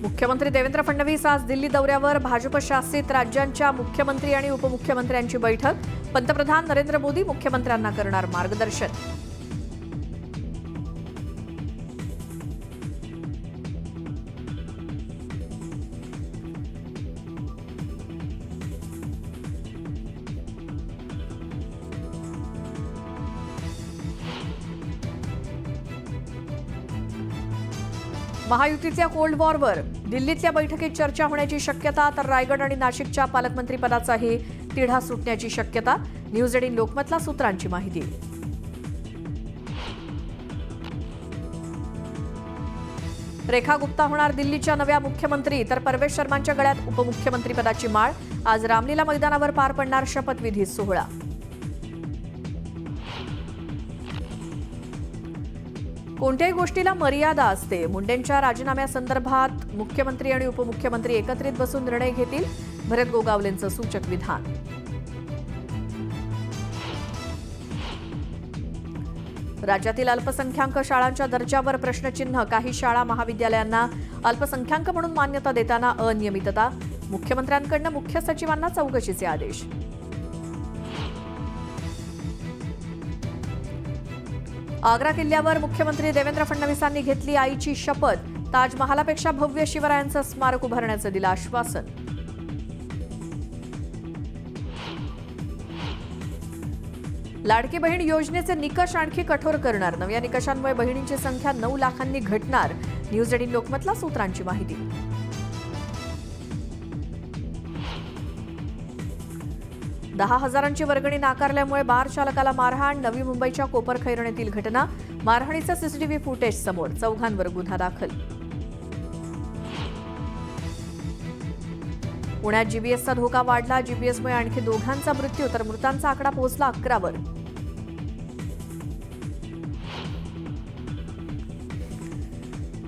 मुख्यमंत्री देवेंद्र फडणवीस आज दिल्ली दौऱ्यावर. भाजप शासित राज्यांच्या मुख्यमंत्री आणि उपमुख्यमंत्र्यांची बैठक. पंतप्रधान नरेंद्र मोदी मुख्यमंत्र्यांना करणार मार्गदर्शन. महायुतीच्या कोल्ड वॉरवर दिल्लीतल्या बैठकीत चर्चा होण्याची शक्यता, तर रायगड आणि नाशिकच्या पालकमंत्रीपदाचाही तिढा सुटण्याची शक्यता. न्यूज 18 लोकमतला सूत्रांची माहिती. रेखा गुप्ता होणार दिल्लीच्या नव्या मुख्यमंत्री, तर परवेश शर्मांच्या गळ्यात उपमुख्यमंत्रीपदाची माळ. आज रामलीला मैदानावर पार पडणार शपथविधी सोहळा. कोणत्याही गोष्टीला मर्यादा असते. मुंडेंच्या राजीनाम्यासंदर्भात मुख्यमंत्री आणि उपमुख्यमंत्री एकत्रित बसून निर्णय घेतील. भरत गोगावलेंचं सूचक विधान. राज्यातील अल्पसंख्याक शाळांच्या दर्जावर प्रश्नचिन्ह. काही शाळा महाविद्यालयांना अल्पसंख्याक म्हणून मान्यता देताना अनियमितता. मुख्यमंत्र्यांकडून मुख्य सचिवांना चौकशीचे आदेश. आग्रा किल्ल्यावर मुख्यमंत्री देवेंद्र फडणवीसांनी घेतली आईची शपथ. ताजमहालापेक्षा भव्य शिवरायांचं स्मारक उभारण्याचं दिलं आश्वासन. लाडकी बहीण योजनेचे निकष आणखी कठोर करणार. नव्या निकषांमुळे बहिणींची संख्या 9 लाखांनी घटणार. न्यूज 18 लोकमतला सूत्रांची माहिती. दहा हजारांची वर्गणी नाकारल्यामुळे बार चालकाला मारहाण. नवी मुंबईच्या कोपरखैरणीतील घटना. मारहाणीचं सीसीटीव्ही फुटेज समोर. 4 गुन्हा दाखल. पुण्यात जीबीएसचा धोका वाढला. जीबीएसमुळे आणखी 2 मृत्यू, तर मृतांचा आकडा पोहोचला 11 वर.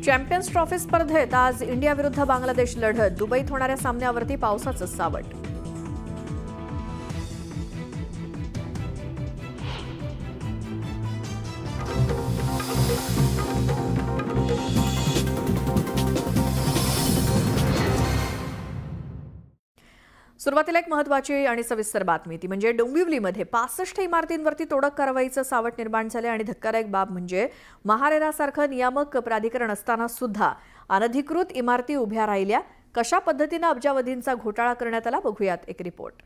चॅम्पियन्स ट्रॉफी स्पर्धेत आज इंडिया विरुद्ध बांगलादेश लढत. दुबईत होणाऱ्या सामन्यावरती पावसाचं सावट. सुरुवातीला एक महत्त्वाची आणि सविस्तर बातमी, ती म्हणजे डोंबिवलीमध्ये 65 इमारतींवरती तोडक कारवाईचं सावट निर्माण झाले. आणि धक्कादायक बाब म्हणजे महारेरासारखं नियामक प्राधिकरण असताना सुद्धा अनधिकृत इमारती उभ्या राहिल्या. कशा पद्धतीनं अब्जावधींचा घोटाळा करण्यात आला, बघूयात एक रिपोर्ट.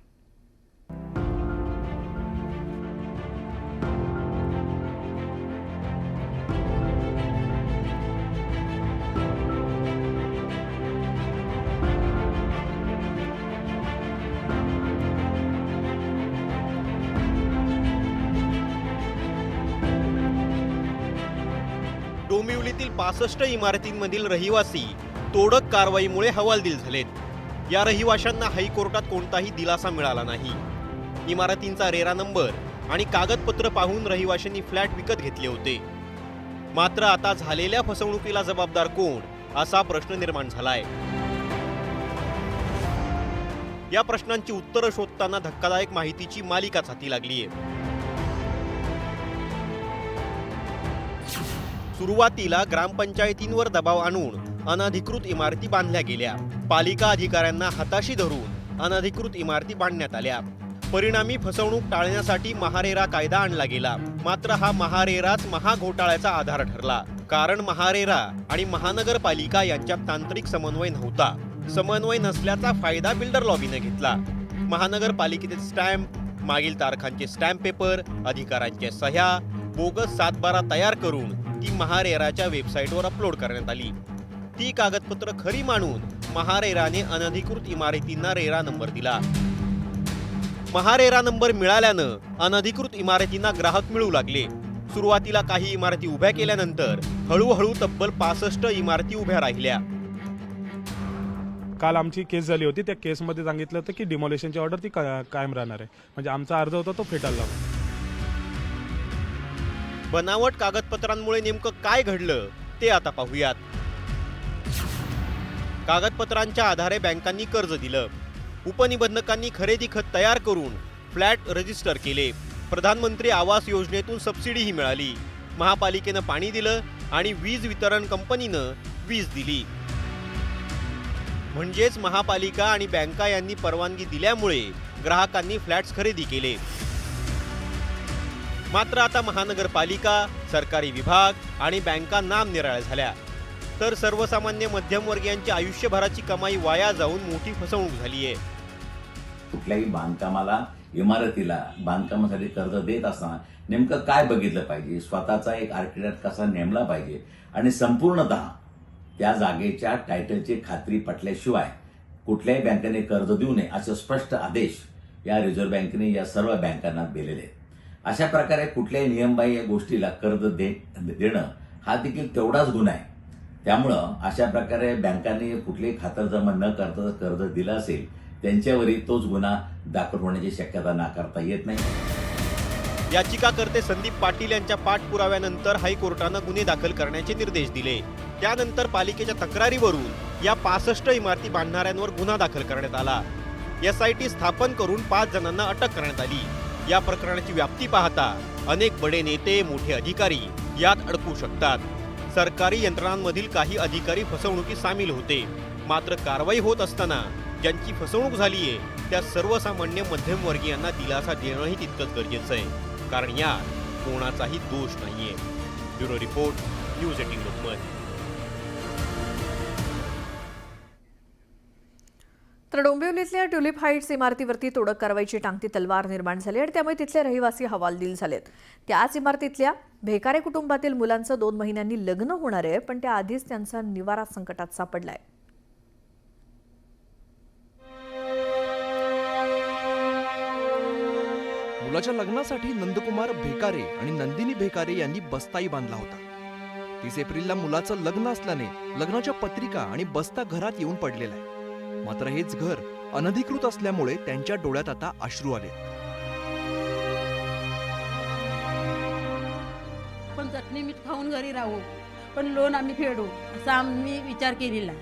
डोंबिवलीतील 65 इमारतींमधील रहिवासी तोडक कारवाईमुळे हवालदिल झालेत. या रहिवाशांना हायकोर्टात कोणताही दिलासा मिळाला नाही. इमारतींचा रेरा नंबर आणि कागदपत्र पाहून रहिवाशांनी फ्लॅट विकत घेतले होते. मात्र आता झालेल्या फसवणुकीला जबाबदार कोण, असा प्रश्न निर्माण झालाय. या प्रश्नांची उत्तरं शोधताना धक्कादायक माहितीची मालिकाच हाती लागलीय. सुरुवातीला ग्रामपंचायतींवर दबाव आणून अनधिकृत इमारती बांधल्या गेल्या. पालिका अधिकाऱ्यांना हाताशी धरून अनधिकृत इमारती बांधण्यात आल्या. परिणामी फसवणूक टाळण्यासाठी महारेरा कायदा आणला गेला. मात्र हा महारेराच महाघोटाळ्याचा आधार ठरला. कारण महारेरा आणि महानगरपालिका यांच्यात तांत्रिक समन्वय नव्हता. समन्वय नसल्याचा फायदा बिल्डर लॉबीने घेतला. महानगरपालिकेचे स्टॅम्प, मागील तारखांचे स्टॅम्प पेपर, अधिकाऱ्यांच्या सह्या, बोगस 7/12 तयार करून ती महारेराच्या वेबसाईटवर अपलोड करण्यात आली. ती कागदपत्र खरी मानून महारेराने अनधिकृत इमारतींना रेरा नंबर दिला. महारेरा नंबर मिळाल्यानं अनधिकृत इमारतींना ग्राहक मिळू लागले. सुरुवातीला काही इमारती उभ्या केल्यानंतर हळूहळू तब्बल 65 इमारती उभ्या राहिल्या. काल आमची केस झाली होती. त्या केसमध्ये सांगितलं होतं की डिमॉलिशनची ऑर्डर ती कायम राहणार आहे. म्हणजे आमचा अर्ज होता तो फेटाळला. बनावट कागदपत्रांमुळे नेमकं काय घडलं ते आता पाहूयात. कागदपत्रांच्या आधारे बँकांनी कर्ज दिलं. उपनिबंधकांनी खरेदी खत तयार करून फ्लॅट रजिस्टर केले. प्रधानमंत्री आवास योजनेतून सबसिडीही मिळाली. महापालिकेनं पाणी दिलं आणि वीज वितरण कंपनीनं वीज दिली. म्हणजेच महापालिका आणि बँका यांनी परवानगी दिल्यामुळे ग्राहकांनी फ्लॅट्स खरेदी केले। मात्र आता महानगरपालिका, सरकारी विभाग आणि बँका नामनिराळ्या झाल्या, तर सर्वसामान्य मध्यमवर्गीयांची आयुष्यभराची कमाई वाया जाऊन मोठी फसवणूक झाली आहे। कुठल्याही बांधकामाला, इमारतीला बांधकामासाठी कर्ज देत असताना नेमकं काय बघितलं पाहिजे, स्वतःचा एक आर्किटेक्ट कसा नेमला पाहिजे आणि संपूर्णतः त्या जागेच्या टायटलची खात्री पटल्याशिवाय कुठल्याही बँकेने कर्ज देऊ नये असे स्पष्ट आदेश या रिझर्व्ह बँकेने या सर्व बँकांना दिलेले आहेत। अशा प्रकारे कुठल्याही नियमबाह्य गोष्टीला कर्ज देणं हा देखील तेवढाच गुन्हा आहे। त्यामुळं अशा प्रकारे बँकांनी कुठलीही खातरजमा न करता कर्ज दिलं असेल त्यांच्यावरही तोच गुन्हा दाखल होण्याची शक्यता नाकारता येत नाही। याचिकाकर्ते संदीप पाटील यांच्या पाठपुराव्यानंतर हायकोर्टानं गुन्हे दाखल करण्याचे निर्देश दिले। त्यानंतर पालिकेच्या तक्रारीवरून या 65 इमारती बांधणाऱ्यांवर गुन्हा दाखल करण्यात आला। SIT स्थापन करून 5 जणांना अटक करण्यात आली। या प्रकरणाची व्याप्ती पाहता अनेक बडे नेते, मोठे अधिकारी यात अडकू शकतात। सरकारी यंत्रणांमधील काही अधिकारी फसवणुकीत सामील होते, मात्र कारवाई होत असताना ज्यांची फसवणूक झालीये त्या सर्वसामान्य मध्यमवर्गीयांना दिलासा देणंही तितकंच गरजेचं आहे, कारण यात कोणाचाही दोष नाहीये। Bureau report, news 18 Lokmat. तर डोंबिवलीतल्या ट्युलिप हाईट्स इमारतीवरती तोडक कारवाईची टांगती तलवार निर्माण झाली आणि त्यामुळे तिथले रहिवासी हवालदिल झालेत। त्याच इमारतीतल्या भेकारे कुटुंबातील मुलांचं 2 महिन्यांनी लग्न होणार आहे, पण त्याआधीच त्यांचा निवारा संकटात सापडलाय। मुलाच्या लग्नासाठी नंदकुमार भेकारे आणि नंदिनी भेकारे यांनी बस्ताही बांधला होता। 30 एप्रिलला मुलाचं लग्न असल्याने लग्नाच्या पत्रिका आणि बस्ता घरात येऊन पडलेला आहे। मात्र हेच घर अनधिकृत असल्यामुळे त्यांच्या डोळ्यात आता अश्रू आले। पण चटणी मीठ खाऊन घरी राहू, पण लोन आम्ही फेडू असा आम्ही विचार केलेला।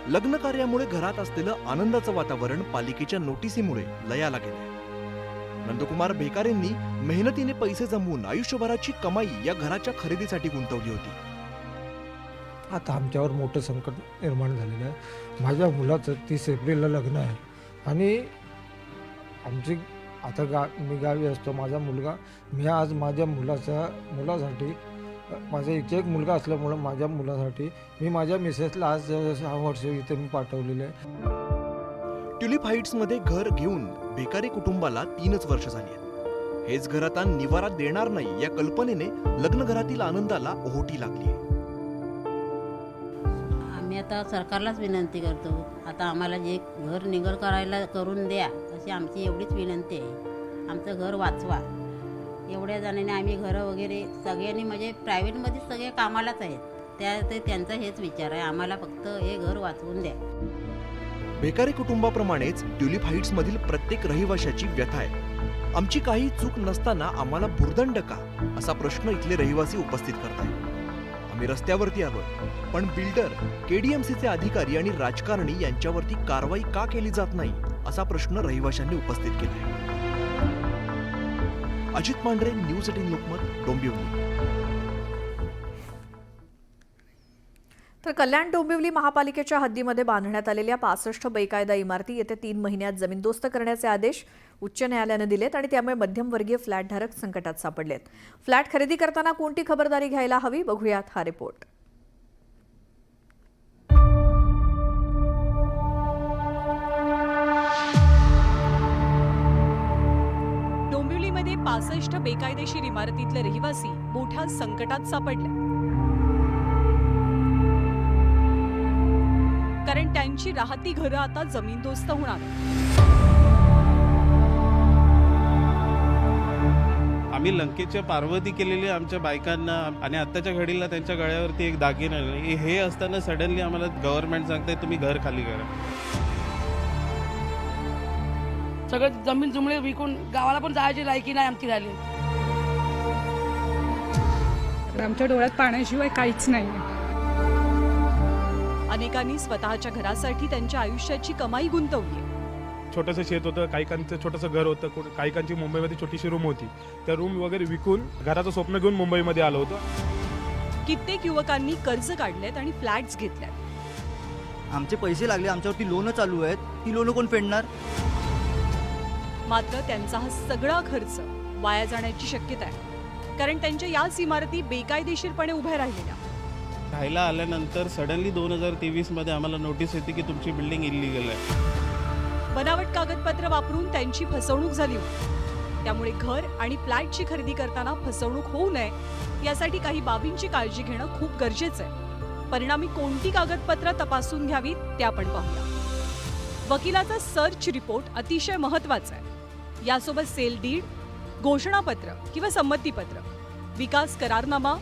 लग्न कार्यामुळे घरात असलेलं आनंदाचं वातावरण पालिकेच्या नोटिसीमुळे लयाला गेलं। नंदकुमार भेकारेंनी मेहनतीने पैसे जमवून आयुष्यभराची कमाई या घराच्या खरेदीसाठी गुंतवली होती। आता आमच्यावर मोठं संकट निर्माण झालेलं आहे। माझ्या मुलाचं 30 एप्रिलला लग्न आहे आणि आमची आता मी गावी असतो, माझा मुलगा, मी आज माझ्या मुलासाठी माझा एक मुलगा असल्यामुळं माझ्या मुलासाठी मी माझ्या मिसेसला आज 6 वर्ष इथे मी पाठवलेलं आहे। ट्युलिप हाईट्समध्ये घर घेऊन भेकारे कुटुंबाला 3च वर्ष झाली आहेत। हेच घर आता निवारा देणार नाही या कल्पनेने लग्न घरातील आनंदाला ओहोटी लागली आहे। आम्ही आता सरकारलाच विनंती करतो, आता आम्हाला जे घर निघड करायला करून द्या अशी आमची एवढीच विनंती आहे। आमचं घर वाचवा। एवढ्या जणांनी आम्ही घरं वगैरे सगळ्यांनी म्हणजे प्रायव्हेटमध्ये सगळे कामालाच आहेत, त्यांचा हेच विचार आहे, आम्हाला फक्त हे घर वाचवून द्या। भेकारे कुटुंबाप्रमाणेच ट्युलिप हाईट्स मधील प्रत्येक रहिवाशाची व्यथा आहे। आमची काही चूक नसताना आम्हाला भुर्दंड का असा प्रश्न इथले रहिवासी उपस्थित करतात। आम्ही रस्त्यावरती आलोय, पण बिल्डर, KDMCचे अधिकारी आणि राजकारणी यांच्यावरती कारवाई का केली जात नाही असा प्रश्न रहिवाशांनी उपस्थित केलाय। अजित मांढरे, न्यूज 18 लोकमत, डोंबिवली। तर कल्याण डोंबिवली महापालिकेच्या हद्दीमध्ये बांधण्यात आलेल्या 65 बेकायदा इमारती येत्या 3 महिन्यात जमीनदोस्त करण्याचे आदेश उच्च न्यायालयाने दिलेत आणि त्यामुळे मध्यमवर्गीय फ्लॅटधारक संकटात सापडलेत। फ्लॅट खरेदी करताना कोणती खबरदारी घ्यायला हवी, बघूयात हा रिपोर्ट। डोंबिवलीमध्ये 65 बेकायदेशीर इमारतीतले रहिवासी मोठ्या संकटात सापडले, कारण त्यांची राहती घरं आता जमीनदोस्त होणार। आम्ही लंकेच्या पार्वती केलेली आमच्या बायकांना आणि आत्ताच्या घडीला त्यांच्या गळ्यावरती एक दागिना नाही, हे असताना सडनली आम्हाला गव्हर्नमेंट सांगते तुम्ही घर खाली करा। सगळं जमीन जुमळे विकून गावाला पण जायची लायकी नाही आमची झाली। आमच्या डोळ्यात पाण्याशिवाय काहीच नाही। अनेकांनी स्वतःच्या घरासाठी त्यांच्या आयुष्याची कमाई गुंतवली। छोटंसं शेत होतं, काहीकांचं छोटंसं घर होतं, काहीकांची मुंबईमध्ये छोटीशी रूम होती, त्या रूम वगैरे विकून घराचं स्वप्न घेऊन मुंबईमध्ये आलो होतो। कित्येक युवकांनी कर्ज काढलेत आणि फ्लॅट्स घेतल्यात। आमचे पैसे लागले, आमच्यावरती लोन चालू आहेत, ती लोन कोण फेडणार? मात्र त्यांचा हा सगळा खर्च वाया जाण्याची शक्यता आहे, कारण त्यांच्या याच इमारती बेकायदेशीरपणे उभ्या राहिलेल्या. राहायला आल्यानंतर सडनली 2023 मध्ये आम्हाला नोटीस येते की तुमची बिल्डिंग इलिगल आहे. बनावट कागदपत्र वापरून त्यांची फसवणूक झाली होती. त्यामुळे घर आणि फ्लॅटची खरेदी करताना फसवणूक होऊ नये यासाठी काही बाबींची काळजी घेणं खूप गरजेचं आहे. परिणामी कोणती कागदपत्र तपासून घ्यावीत ते आपण पाहूया. वकिलाचा सर्च रिपोर्ट अतिशय महत्त्वाचा आहे. यासोबत सेल डीड, घोषणापत्र किंवा संमतीपत्र, विकास करारनामा,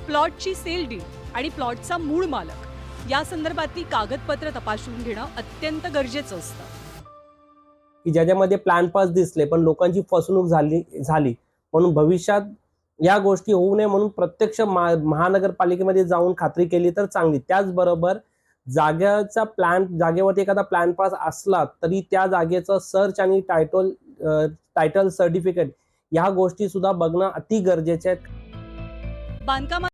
प्लॉटची सेल डीड आणि प्लॉटचा मूळ मालक या संदर्भातली कागदपत्र तपासून घेणं अत्यंत गरजेचं असतं. की ज्याच्यामध्ये प्लॅन पास दिसले पण लोकांची फसवणूक झाली म्हणून भविष्यात या गोष्टी होऊ नये म्हणून प्रत्यक्ष महानगरपालिकेमध्ये जाऊन खात्री केली तर चांगली. त्याचबरोबर जागेचा जागेवरती एखादा प्लॅन पास असला तरी त्या जागेचं सर्च आणि टायटल सर्टिफिकेट ह्या गोष्टी सुद्धा बघणं अति गरजेचे आहेत. बांधकाम